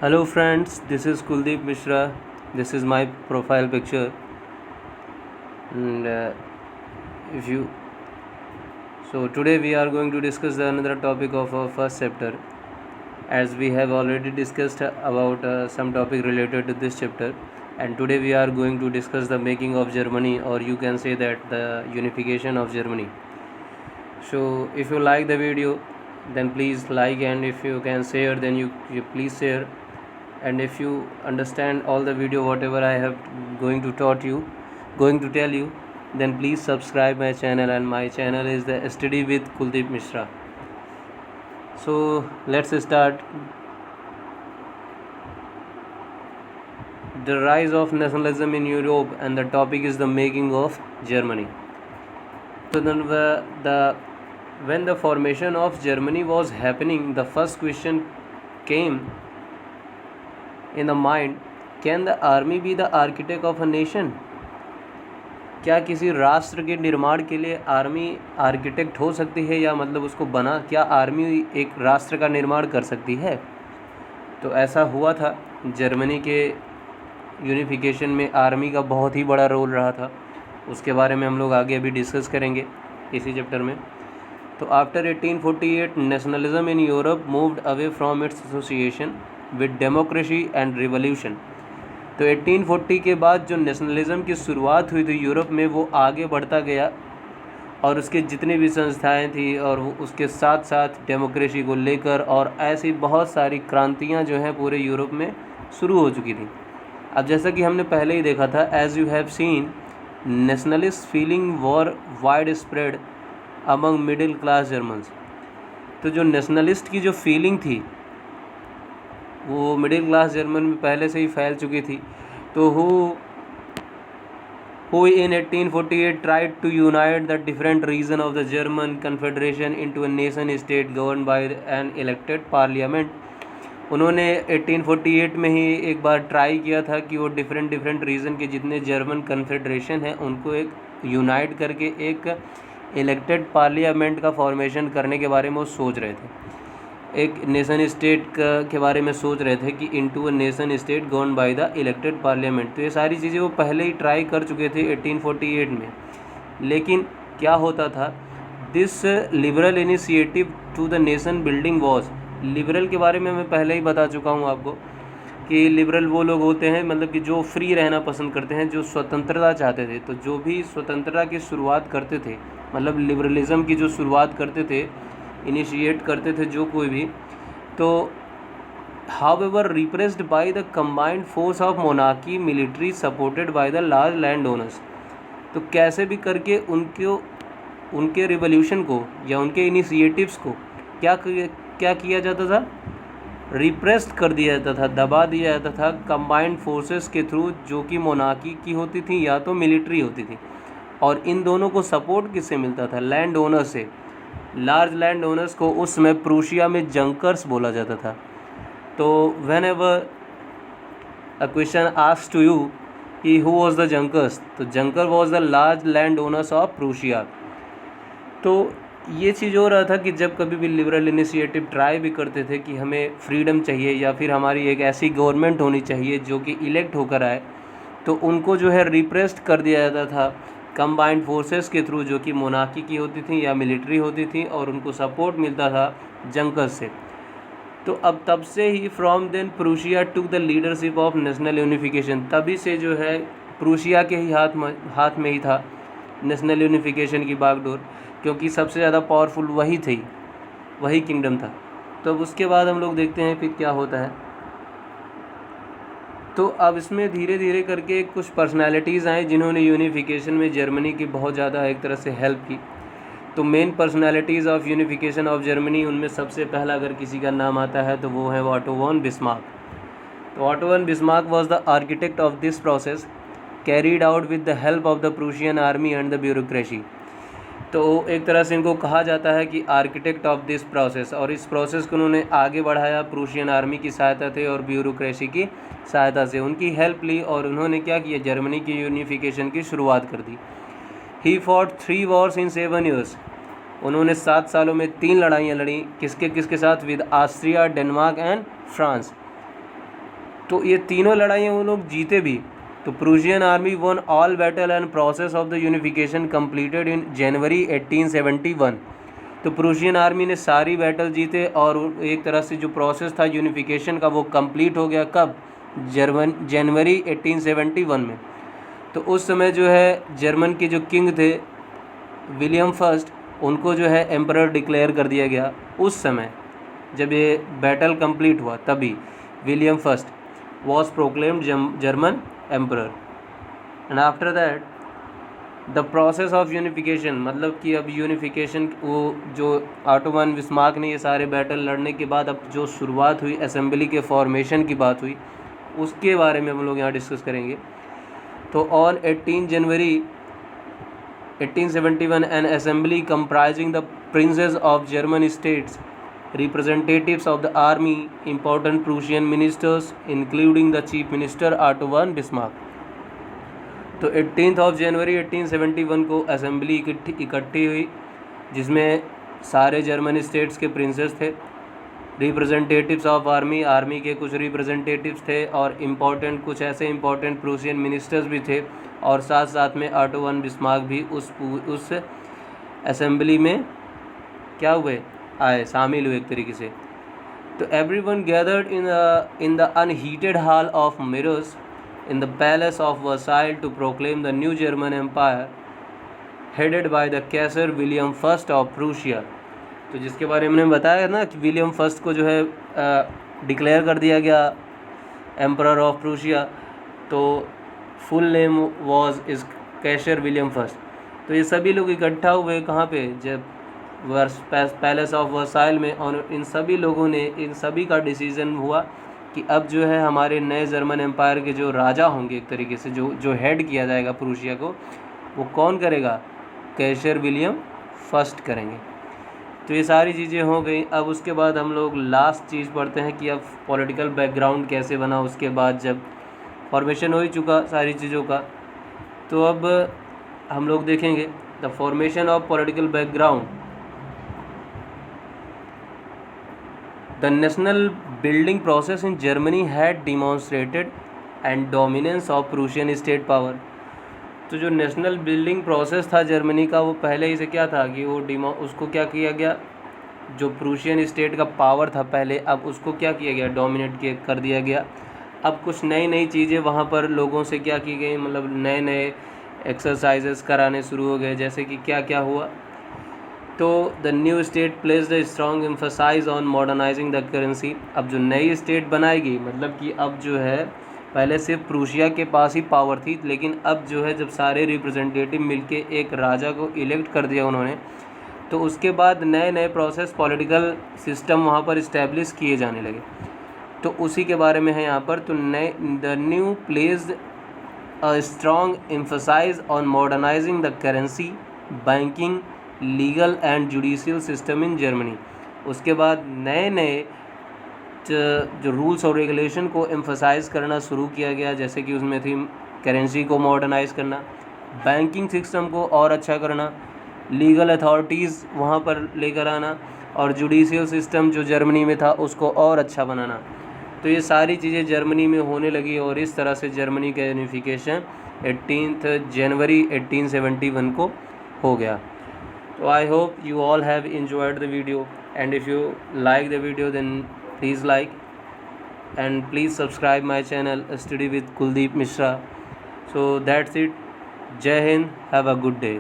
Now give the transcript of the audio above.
Hello friends, this is Kuldeep Mishra. This is my profile picture. And if you so today we are going to discuss another topic of our first chapter, as we have already discussed about some topic related to this chapter. And today we are going to discuss the making of Germany, or you can say that the unification of Germany. So if you like the video, then please like, and if you can share, then you please share. And if you understand all the video whatever I have going to tell you, then please subscribe my channel, and my channel is the Study with Kuldeep Mishra. So let's start. The rise of nationalism in Europe, and the topic is the making of Germany. So then when the formation of Germany was happening, the first question came in the mind, can the army be the architect of a nation? क्या किसी राष्ट्र के निर्माण के लिए army architect हो सकती है, या मतलब उसको बना, क्या आर्मी एक राष्ट्र का निर्माण कर सकती है? तो ऐसा हुआ था। जर्मनी के यूनिफिकेशन में आर्मी का बहुत ही बड़ा रोल रहा था। उसके बारे में हम लोग आगे अभी डिस्कस करेंगे इसी चैप्टर में। तो after 1848 nationalism in Europe moved away from its association with democracy and revolution. तो 1840 के बाद जो नेशनलिज्म की शुरुआत हुई थी यूरोप में, वो आगे बढ़ता गया, और उसके जितनी भी संस्थाएं थी और वो उसके साथ साथ डेमोक्रेसी को लेकर, और ऐसी बहुत सारी क्रांतियां जो हैं पूरे यूरोप में शुरू हो चुकी थी। अब जैसा कि हमने पहले ही देखा था, as you have seen, nationalist feeling war wide spread among middle class Germans. तो जो नेशनलिस्ट की जो फीलिंग थी वो मिडिल क्लास जर्मन में पहले से ही फैल चुकी थी। तो who in 1848 tried to unite the different region of the German Confederation into a nation state governed by an elected parliament। उन्होंने 1848 में ही एक बार ट्राई किया था कि वो डिफरेंट रीजन के जितने जर्मन कन्फेडरेशन हैं उनको एक यूनाइट करके एक इलेक्टेड पार्लियामेंट का फॉर्मेशन करने के बारे में वो सोच रहे थे, एक नेशन स्टेट के बारे में सोच रहे थे कि into a nation state govern by the elected parliament. तो ये सारी चीज़ें वो पहले ही ट्राई कर चुके थे 1848 में। लेकिन क्या होता था, this liberal initiative to the nation building was, liberal के बारे में मैं पहले ही बता चुका हूँ आपको कि लिबरल वो लोग होते हैं मतलब कि जो फ्री रहना पसंद करते हैं, जो स्वतंत्रता चाहते थे। तो जो भी स्वतंत्रता की शुरुआत करते थे, मतलब लिबरलिज़म की जो शुरुआत करते थे, इनिशिएट करते थे जो कोई भी, तो however repressed by the combined force of monarchy military supported by the large land owners. तो कैसे भी करके उनके रिवॉल्यूशन को या उनके इनिशिएटिव्स को क्या किया जाता था, रिप्रेस्ड कर दिया जाता था, दबा दिया जाता था कंबाइंड फोर्सेस के थ्रू, जो कि मोनार्की की होती थी या तो मिलिट्री होती थी। और इन दोनों को सपोर्ट किससे मिलता था, लैंड ओनर से। लार्ज लैंड ओनर्स को उस समय प्रूशिया में जंकर्स बोला जाता था। तो whenever a question asked to you कि हु वाज द जंकर्स, तो Junker was the large land owners of Prussia. तो ये चीज़ हो रहा था कि जब कभी भी लिबरल इनिशिएटिव ट्राई भी करते थे कि हमें फ्रीडम चाहिए या फिर हमारी एक ऐसी गवर्नमेंट होनी चाहिए जो कि इलेक्ट होकर आए, तो उनको जो है रिप्रेस्ड कर दिया जाता था कंबाइंड फोर्सेस के थ्रू, जो कि मोनार्की की होती थी या मिलिट्री होती थी, और उनको सपोर्ट मिलता था जंकर्स से। तो अब तब से ही from then Prussia took the leadership of national unification, तभी से जो है प्रूशिया के ही हाथ में ही था नेशनल यूनिफिकेशन की बागडोर, क्योंकि सबसे ज़्यादा पावरफुल वही किंगडम था। तो अब उसके बाद हम लोग देखते हैं फिर क्या होता है। तो अब इसमें धीरे धीरे करके कुछ पर्सनालिटीज़ आए जिन्होंने यूनिफिकेशन में जर्मनी की बहुत ज़्यादा एक तरह से हेल्प की। तो main personalities of unification of Germany, उनमें सबसे पहला अगर किसी का नाम आता है तो वो है ऑटो वॉन बिस्मार्क। तो Otto von Bismarck was the architect of this process, carried out with the help of the Prussian army and the bureaucracy. तो एक तरह से इनको कहा जाता है कि आर्किटेक्ट ऑफ दिस प्रोसेस, और इस प्रोसेस को उन्होंने आगे बढ़ाया प्रूशियन आर्मी की सहायता से और ब्यूरोक्रेसी की सहायता से, उनकी हेल्प ली, और उन्होंने क्या किया, जर्मनी की यूनिफिकेशन की शुरुआत कर दी। He fought 3 wars in 7 years, उन्होंने 7 सालों में 3 लड़ाइयाँ लड़ी। किसके साथ, with Austria, Denmark and France. तो ये तीनों लड़ाइयाँ वो लोग जीते भी। तो Prussian army won all battle and process of the unification completed in January 1871। तो प्रूशियन आर्मी ने सारी बैटल जीते और एक तरह से जो प्रोसेस था यूनिफिकेशन का वो कंप्लीट हो गया। कब? जनवरी 1871 में। तो उस समय जो है जर्मन के जो किंग थे विलियम फर्स्ट, उनको जो है एम्परर डिक्लेयर कर दिया गया। उस समय जब ये बैटल कंप्लीट हुआ तभी William first was proclaimed German emperor. And after that the process of unification, मतलब कि अब यूनिफिकेशन वो जो ऑटो वन बिस्मार्क ने ये सारे बैटल लड़ने के बाद अब जो शुरुआत हुई असेंबली के फॉर्मेशन की बात हुई, उसके बारे में हम लोग यहाँ डिस्कस करेंगे। तो on 18 January 1871 N assembly comprising the princess of German states, representatives of the army, important Prussian ministers including the chief minister Otto von Bismarck। तो 18 जनवरी 1871 को असेंबली इकट्ठी हुई जिसमें सारे जर्मन स्टेट्स के प्रिंसेस थे, रिप्रेजेंटेटिव्स ऑफ आर्मी, आर्मी के कुछ रिप्रेजेंटेटिव्स थे और इम्पोर्टेंट कुछ ऐसे इम्पोर्टेंट प्रूशियन मिनिस्टर्स भी थे और साथ साथ में ऑटो वन बिस्मार्क भी उस असेंबली में क्या हुए, आए, शामिल हुए एक तरीके से। तो everyone gathered in the unheated hall of mirrors in the palace of Versailles to proclaim the new German empire headed by the Kaiser William first of Prussia. तो जिसके बारे में मैंने बताया ना कि विलियम फर्स्ट को जो है डिक्लेयर कर दिया गया एम्परर ऑफ प्रूशिया। तो full name was is Kaiser William first. तो ये सभी लोग इकट्ठा हुए कहाँ पे, जब पैलेस ऑफ वर्साइल में, और इन सभी लोगों ने, इन सभी का डिसीज़न हुआ कि अब जो है हमारे नए जर्मन एम्पायर के जो राजा होंगे एक तरीके से, जो हेड किया जाएगा प्रूशिया को, वो कौन करेगा, कैसर विलियम फर्स्ट करेंगे। तो ये सारी चीज़ें हो गई। अब उसके बाद हम लोग लास्ट चीज़ पढ़ते हैं कि अब पॉलिटिकल बैकग्राउंड कैसे बना। उसके बाद जब फॉर्मेशन हो ही चुका सारी चीज़ों का, तो अब हम लोग देखेंगे the formation of political background. The national building process in Germany had demonstrated and dominance of Prussian state power। तो जो नेशनल बिल्डिंग प्रोसेस था जर्मनी का, वो पहले ही से क्या था कि वो उसको क्या किया गया, जो प्रूशियन स्टेट का पावर था पहले, अब उसको क्या किया गया, डोमिनेट कर दिया गया। अब कुछ नई नई चीज़ें वहाँ पर लोगों से क्या की गई, मतलब नए नए एक्सरसाइजेस कराने शुरू हो गए। जैसे कि क्या क्या हुआ, तो the new state place the strong emphasise on modernising the currency. अब जो नई स्टेट बनाएगी, मतलब कि अब जो है पहले सिर्फ प्रूशिया के पास ही पावर थी, लेकिन अब जो है जब सारे रिप्रेजेंटेटिव मिलके एक राजा को इलेक्ट कर दिया उन्होंने, तो उसके बाद नए नए प्रोसेस, पॉलिटिकल सिस्टम वहाँ पर इस्टेब्लिश किए जाने लगे। तो उसी के बारे में है यहाँ पर। तो the new place a strong emphasise on modernising the currency, banking, legal and judicial system in Germany. उसके बाद नए नए जो रूल्स और रेगुलेशन को एम्फसाइज़ करना शुरू किया गया, जैसे कि उसमें थी करेंसी को मॉडर्नाइज़ करना, बैंकिंग सिस्टम को और अच्छा करना, लीगल अथॉरिटीज़ वहाँ पर लेकर आना, और जुडिशियल सिस्टम जो जर्मनी में था उसको और अच्छा बनाना। तो ये सारी चीज़ें जर्मनी में होने लगी और इस तरह से जर्मनी का यूनिफिकेशन 18 जनवरी 1871 को हो गया। So I hope you all have enjoyed the video, and if you like the video then please like and please subscribe my channel Study with Kuldeep Mishra. So that's it. Jai Hind. Have a good day.